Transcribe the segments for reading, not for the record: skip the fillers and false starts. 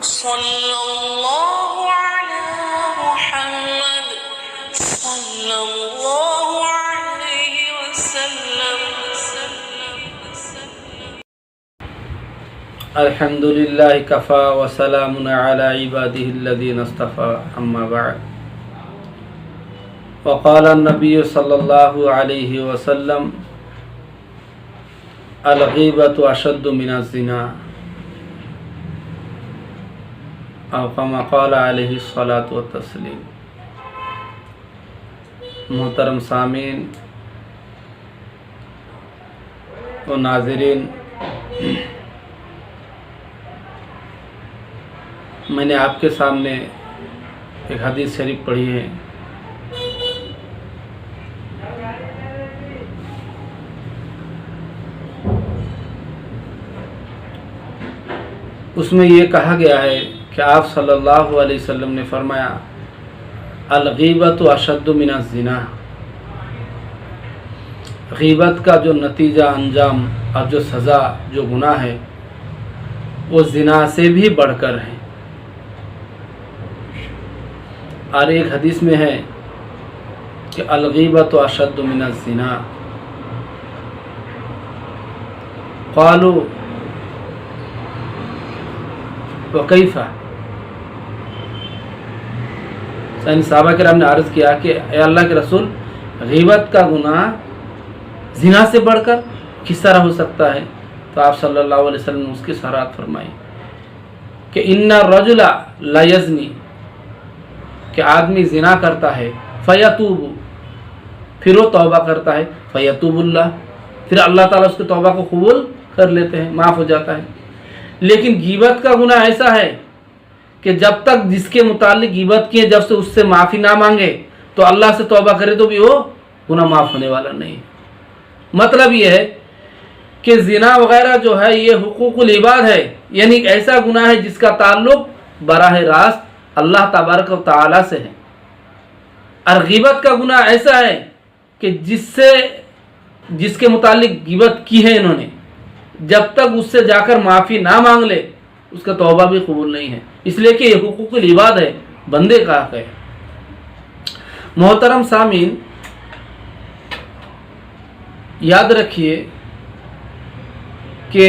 صلی اللہ علی محمد صلی اللہ علیہ وسلم. الحمد للہ کفا وسلام علی عبادہ الذین اصطفى اما بعد. وقال النبی صلی اللہ علیہ وسلم الغیبۃ اشد من الزنا او کما قال علیہ الصلاۃ والتسلیم. محترم سامعین و ناظرین، میں نے آپ کے سامنے ایک حدیث شریف پڑھی ہے. اس میں یہ کہا گیا ہے کہ آپ صلی اللہ علیہ وسلم نے فرمایا الغیبۃ اشد من الزنا. غیبت کا جو نتیجہ انجام اور جو سزا جو گناہ ہے وہ زنا سے بھی بڑھ کر ہے. اور ایک حدیث میں ہے کہ الغیبۃ اشد من الزنا. قالوا وکیف، صحابہ کرام نے عرض کیا کہ اے اللہ کے رسول، غیبت کا گناہ زنا سے بڑھ کر کس طرح ہو سکتا ہے؟ تو آپ صلی اللہ علیہ وسلم نے اس کی صراحت فرمائی کہ ان الرجل لا یزنی، کہ آدمی زنا کرتا ہے، فیتوب، پھر وہ توبہ کرتا ہے، فیتوب اللہ، پھر اللہ تعالیٰ اس کے توبہ کو قبول کر لیتے ہیں، معاف ہو جاتا ہے. لیکن غیبت کا گناہ ایسا ہے کہ جب تک جس کے متعلق غیبت کیے جب سے اس سے معافی نہ مانگے تو اللہ سے توبہ کرے تو بھی وہ گناہ معاف ہونے والا نہیں. مطلب یہ ہے کہ زنا وغیرہ جو ہے یہ حقوق العباد ہے، یعنی ایسا گناہ ہے جس کا تعلق براہ راست اللہ تبارک و تعالی سے ہے. اور غیبت کا گناہ ایسا ہے کہ جس کے متعلق غیبت کی ہے انہوں نے، جب تک اس سے جا کر معافی نہ مانگ لے اس کا توبہ بھی قبول نہیں ہے، اس لیے کہ یہ حقوق العباد ہے، بندے کا حق ہے. محترم سامعین، یاد رکھیے کہ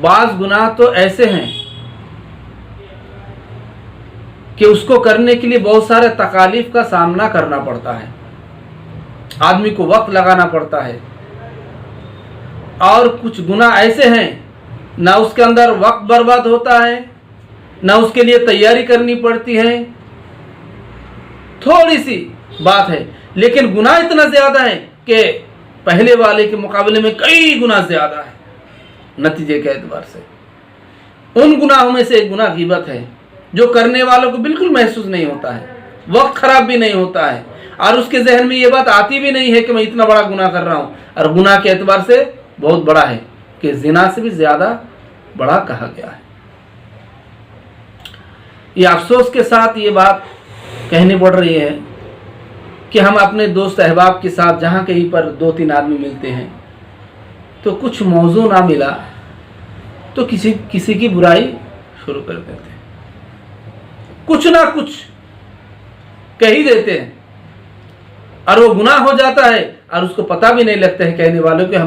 بعض گناہ تو ایسے ہیں کہ اس کو کرنے کے لیے بہت سارے تکالیف کا سامنا کرنا پڑتا ہے، آدمی کو وقت لگانا پڑتا ہے. اور کچھ گناہ ایسے ہیں نہ اس کے اندر وقت برباد ہوتا ہے، نہ اس کے لیے تیاری کرنی پڑتی ہے، تھوڑی سی بات ہے، لیکن گناہ اتنا زیادہ ہے کہ پہلے والے کے مقابلے میں کئی گنا زیادہ ہے نتیجے کے اعتبار سے. ان گناہوں میں سے ایک گناہ غیبت ہے جو کرنے والوں کو بالکل محسوس نہیں ہوتا ہے، وقت خراب بھی نہیں ہوتا ہے، اور اس کے ذہن میں یہ بات آتی بھی نہیں ہے کہ میں اتنا بڑا گناہ کر رہا ہوں. اور گناہ کے اعتبار سے بہت بڑا ہے کہ زنا سے بھی زیادہ بڑا کہا گیا ہے. یہ افسوس کے ساتھ یہ بات کہنی پڑ رہی ہے کہ ہم اپنے دوست احباب کے ساتھ جہاں کہیں پر 2-3 آدمی ملتے ہیں تو کچھ موضوع نہ ملا تو کسی کی برائی شروع کر دیتے ہیں، کچھ نہ کچھ کہہ ہی دیتے ہیں، اور وہ گناہ ہو جاتا ہے اور اس کو پتہ بھی نہیں لگتا ہے کہنے والوں کہ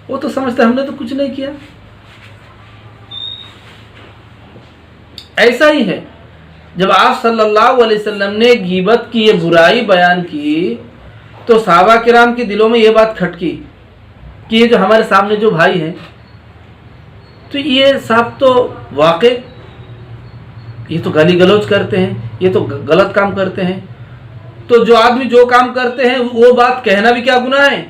وہ تو سمجھتے ہم نے تو کچھ نہیں کیا. ایسا ہی ہے جب آپ صلی اللہ علیہ وسلم نے غیبت کی یہ برائی بیان کی تو صحابہ کرام کے دلوں میں یہ بات کھٹکی کہ یہ جو ہمارے سامنے جو بھائی ہیں تو یہ صاحب تو واقع یہ تو گالی گلوچ کرتے ہیں، یہ تو غلط کام کرتے ہیں. تو جو آدمی جو کام کرتے ہیں وہ بات کہنا بھی کیا گناہ ہے؟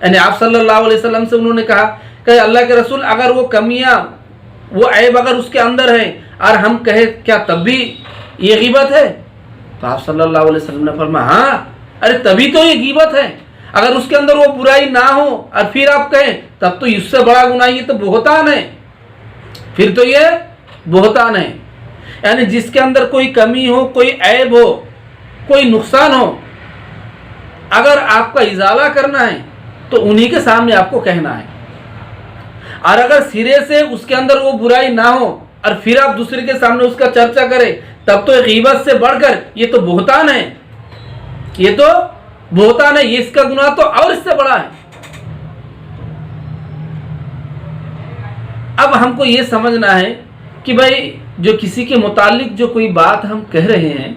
یعنی آپ صلی اللہ علیہ وسلم سے انہوں نے کہا کہ اللہ کے رسول اگر وہ کمیاں وہ عیب اگر اس کے اندر ہے اور ہم کہیں کیا تب بھی یہ غیبت ہے؟ تو آپ صلی اللہ علیہ وسلم نے فرمایا ہاں، ارے تبھی تو یہ غیبت ہے. اگر اس کے اندر وہ برائی نہ ہو اور پھر آپ کہیں تب تو اس سے بڑا گناہ، یہ تو بہتان ہے، پھر تو یہ بہتان ہے. یعنی جس کے اندر کوئی کمی ہو، کوئی عیب ہو، کوئی نقصان ہو، اگر آپ کا ازالہ کرنا ہے تو انہی کے سامنے آپ کو کہنا ہے. اور اگر سرے سے اس کے اندر وہ برائی نہ ہو اور پھر آپ دوسرے کے سامنے اس کا چرچا کریں، تب تو غیبت سے بڑھ کر یہ تو بہتان ہے، یہ تو بہتان ہے، یہ اس کا گناہ تو اور اس سے بڑا ہے۔ اب ہم کو یہ سمجھنا ہے کہ بھائی جو کسی کے متعلق جو کوئی بات ہم کہہ رہے ہیں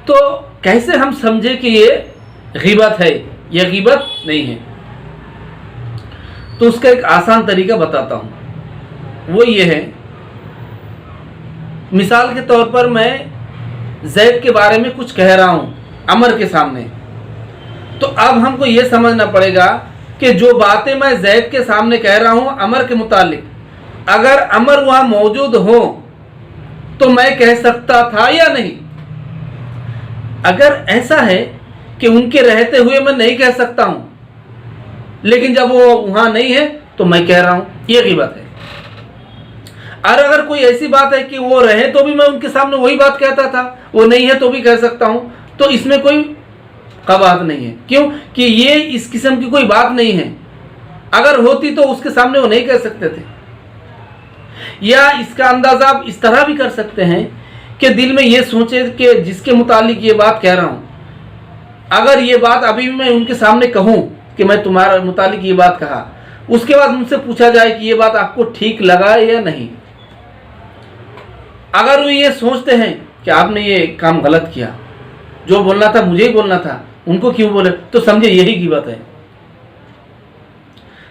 تو کیسے ہم سمجھے کہ یہ غیبت ہے یا غیبت نہیں ہے؟ تو اس کا ایک آسان طریقہ بتاتا ہوں، وہ یہ ہے، مثال کے طور پر میں زید کے بارے میں کچھ کہہ رہا ہوں عمر کے سامنے، تو اب ہم کو یہ سمجھنا پڑے گا کہ جو باتیں میں زید کے سامنے کہہ رہا ہوں عمر کے متعلق، اگر عمر وہاں موجود ہو تو میں کہہ سکتا تھا یا نہیں؟ اگر ایسا ہے کہ ان کے رہتے ہوئے میں نہیں کہہ سکتا ہوں، لیکن جب وہ وہاں نہیں ہے تو میں کہہ رہا ہوں، یہ غیبت ہے۔ اور اگر کوئی ایسی بات ہے کہ وہ رہے تو بھی میں ان کے سامنے وہی بات کہتا تھا، وہ نہیں ہے تو بھی کہہ سکتا ہوں، تو اس میں کوئی قباحت نہیں ہے۔ کیوں کہ یہ اس قسم کی کوئی بات نہیں ہے، اگر ہوتی تو اس کے سامنے وہ نہیں کہہ سکتے تھے۔ یا اس کا اندازہ آپ اس طرح بھی کر سکتے ہیں کہ دل میں یہ سوچے کہ جس کے متعلق یہ بات کہہ رہا ہوں، اگر یہ بات ابھی بھی میں ان کے سامنے کہوں کہ میں تمہارے متعلق یہ بات کہا، اس کے بعد مجھ سے پوچھا جائے کہ یہ بات آپ کو ٹھیک لگا یا نہیں، اگر وہ یہ سوچتے ہیں کہ آپ نے یہ کام غلط کیا، جو بولنا تھا مجھے ہی بولنا تھا، ان کو کیوں بولے، تو سمجھے یہی غیبت ہے۔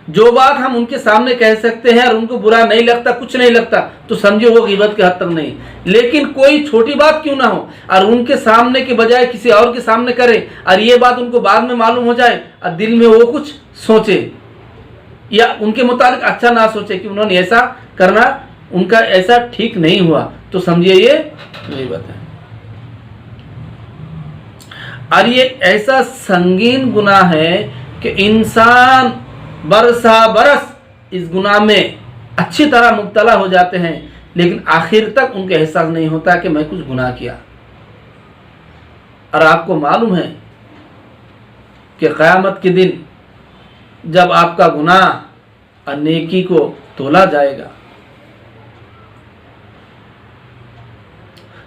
جو بات ہم ان کے سامنے کہہ سکتے ہیں اور ان کو برا نہیں لگتا، کچھ نہیں لگتا، تو سمجھے وہ غیبت کے حد تک نہیں۔ لیکن کوئی چھوٹی بات کیوں نہ ہو اور ان کے سامنے کے بجائے کسی اور کے سامنے کرے، اور یہ بات ان کو بعد میں معلوم ہو جائے اور دل میں وہ کچھ سوچے یا ان کے متعلق اچھا نہ سوچے کہ انہوں نے ایسا کرنا ان کا ایسا ٹھیک نہیں ہوا، تو سمجھے یہ غیبت ہے۔ اور یہ ایسا سنگین گناہ ہے کہ انسان برسا برس اس گناہ میں اچھی طرح مبتلا ہو جاتے ہیں، لیکن آخر تک ان کا احساس نہیں ہوتا کہ میں کچھ گناہ کیا۔ اور آپ کو معلوم ہے کہ قیامت کے دن جب آپ کا گناہ اور نیکی کو تولا جائے گا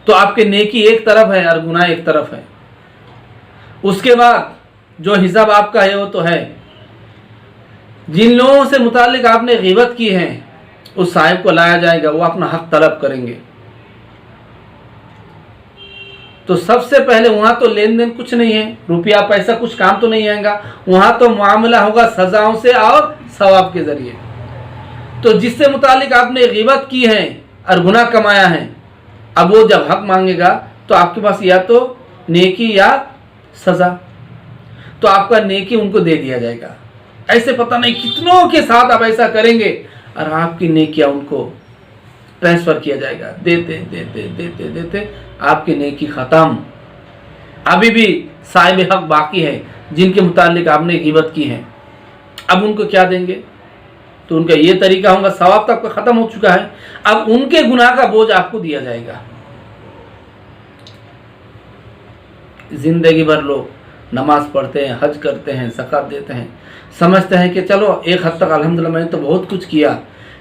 تو آپ کے نیکی ایک طرف ہے اور گناہ ایک طرف ہے۔ اس کے بعد جو حساب آپ کا ہے وہ تو ہے، جن لوگوں سے متعلق آپ نے غیبت کی ہے اس صاحب کو لایا جائے گا، وہ اپنا حق طلب کریں گے۔ تو سب سے پہلے وہاں تو لین دین کچھ نہیں ہے، روپیہ پیسہ کچھ کام تو نہیں آئے گا، وہاں تو معاملہ ہوگا سزاؤں سے اور ثواب کے ذریعے۔ تو جس سے متعلق آپ نے غیبت کی ہے اور گناہ کمایا ہے، اب وہ جب حق مانگے گا تو آپ کے پاس یا تو نیکی یا سزا، تو آپ کا نیکی ان کو دے دیا جائے گا۔ ایسے پتہ نہیں کتنوں کے ساتھ آپ ایسا کریں گے اور آپ کی نیکیاں ان کو ٹرانسفر کیا جائے گا، دیتے دیتے دیتے دیتے آپ کی نیکی ختم۔ ابھی بھی صاحب حق باقی ہے جن کے متعلق آپ نے غیبت کی ہے، اب ان کو کیا دیں گے؟ تو ان کا یہ طریقہ ہوگا، ثواب تک ختم ہو چکا ہے، اب ان کے گناہ کا بوجھ آپ کو دیا جائے گا۔ زندگی بھر لوگ نماز پڑھتے ہیں، حج کرتے ہیں، زکوٰۃ دیتے ہیں، سمجھتے ہیں کہ چلو ایک حد تک الحمدللہ میں نے تو بہت کچھ کیا،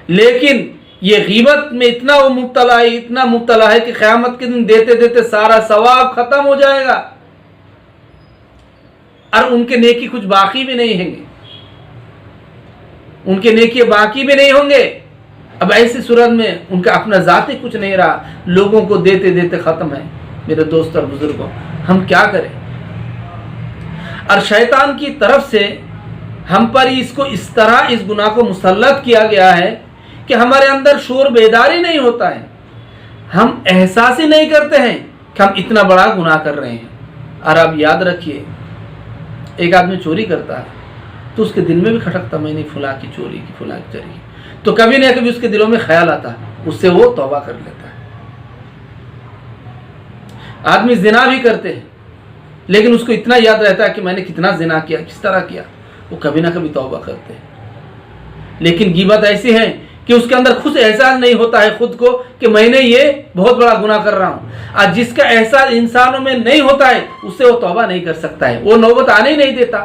لیکن یہ غیبت میں اتنا وہ مبتلا ہے، اتنا مبتلا ہے کہ قیامت کے دن دیتے دیتے سارا ثواب ختم ہو جائے گا اور ان کے نیکی کچھ باقی بھی نہیں ہوں گے، ان کے نیکی باقی بھی نہیں ہوں گے۔ اب ایسی صورت میں ان کا اپنا ذاتی کچھ نہیں رہا، لوگوں کو دیتے دیتے ختم ہے۔ میرے دوست اور بزرگوں، ہم کیا کریں؟ اور شیطان کی طرف سے ہم پر اس کو اس طرح اس گناہ کو مسلط کیا گیا ہے کہ ہمارے اندر شعور بیداری نہیں ہوتا ہے، ہم احساس ہی نہیں کرتے ہیں کہ ہم اتنا بڑا گناہ کر رہے ہیں۔ اور آپ یاد رکھیے، ایک آدمی چوری کرتا ہے تو اس کے دل میں بھی کھٹکتا میں نے فلاں کی چوری کی، فلاں کی چوری کی، تو کبھی نہ کبھی اس کے دلوں میں خیال آتا، اس سے وہ توبہ کر لیتا ہے۔ آدمی زنا بھی کرتے ہیں لیکن اس کو اتنا یاد رہتا ہے کہ میں نے کتنا زنا کیا، کس طرح کیا، وہ کبھی نہ کبھی توبہ کرتے ہیں۔ لیکن غیبت ایسی ہے کہ اس کے اندر خود احساس نہیں ہوتا ہے خود کو کہ میں نے یہ بہت بڑا گناہ کر رہا ہوں، اور جس کا احساس انسانوں میں نہیں ہوتا ہے اس سے وہ توبہ نہیں کر سکتا ہے، وہ نوبت آنے ہی نہیں دیتا۔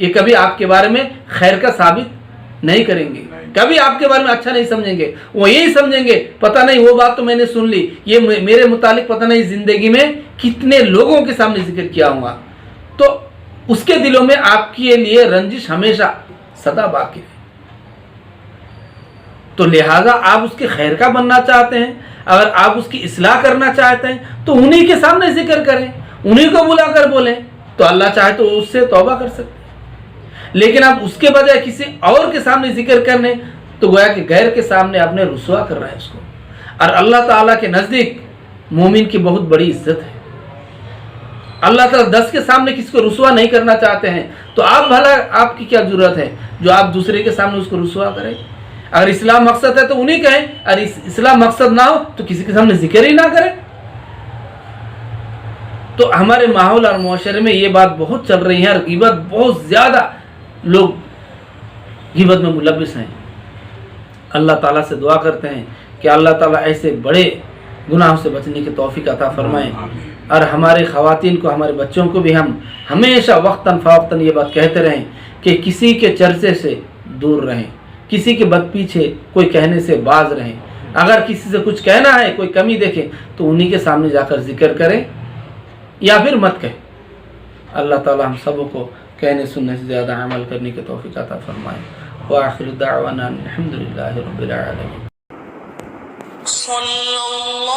یہ کبھی آپ کے بارے میں خیر کا ثابت نہیں کریں گے، کبھی آپ کے بارے میں اچھا نہیں سمجھیں گے. وہ یہی سمجھیں گے پتہ نہیں وہ بات تو میں نے سن لی، یہ میرے متعلق پتہ نہیں زندگی میں کتنے لوگوں کے سامنے ذکر کیا ہوں گا. تو اس کے دلوں میں آپ کے لیے رنجش ہمیشہ سدا باقی ہے. تو لہٰذا آپ اس کے خیر کا بننا چاہتے ہیں، اگر آپ اس کی اصلاح کرنا چاہتے ہیں تو انہی کے سامنے ذکر کریں، انہی کو بلا کر بولیں. تو اللہ چاہے تو اس سے توبہ کر سکتے ہیں. لیکن آپ اس کے بجائے کسی اور کے سامنے ذکر کرنے تو گویا کہ غیر کے سامنے آپ نے رسوا کر رہا ہے اس کو. اور اللہ تعالیٰ کے نزدیک مومن کی بہت بڑی عزت ہے. اللہ تعالیٰ 10 کے سامنے کسی کو رسوا نہیں کرنا چاہتے ہیں، تو آپ بھلا آپ کی کیا ضرورت ہے جو آپ دوسرے کے سامنے اس کو رسوا کریں. اگر اسلام مقصد ہے تو انہیں کہیں، اور اسلام مقصد نہ ہو تو کسی کے سامنے ذکر ہی نہ کریں. تو ہمارے ماحول اور معاشرے میں یہ بات بہت چل رہی ہے، اور غیبت بہت زیادہ لوگ غیبت میں ملوث ہیں. اللہ تعالیٰ سے دعا کرتے ہیں کہ اللہ تعالیٰ ایسے بڑے گناہوں سے بچنے کی توفیق عطا فرمائیں، اور ہمارے خواتین کو، ہمارے بچوں کو بھی ہم ہمیشہ وقتاً فوقتاً یہ بات کہتے رہیں کہ کسی کے چرچے سے دور رہیں، کسی کے بد پیچھے کوئی کہنے سے باز رہیں. اگر کسی سے کچھ کہنا ہے، کوئی کمی دیکھیں تو انہی کے سامنے جا کر ذکر کریں یا پھر مت کہیں. اللہ تعالی ہم سب کو کہنے سننے سے زیادہ عمل کرنے کی توفیق عطا فرمائے. وآخر دعوانا الحمدللہ رب العالمین. صلی اللہ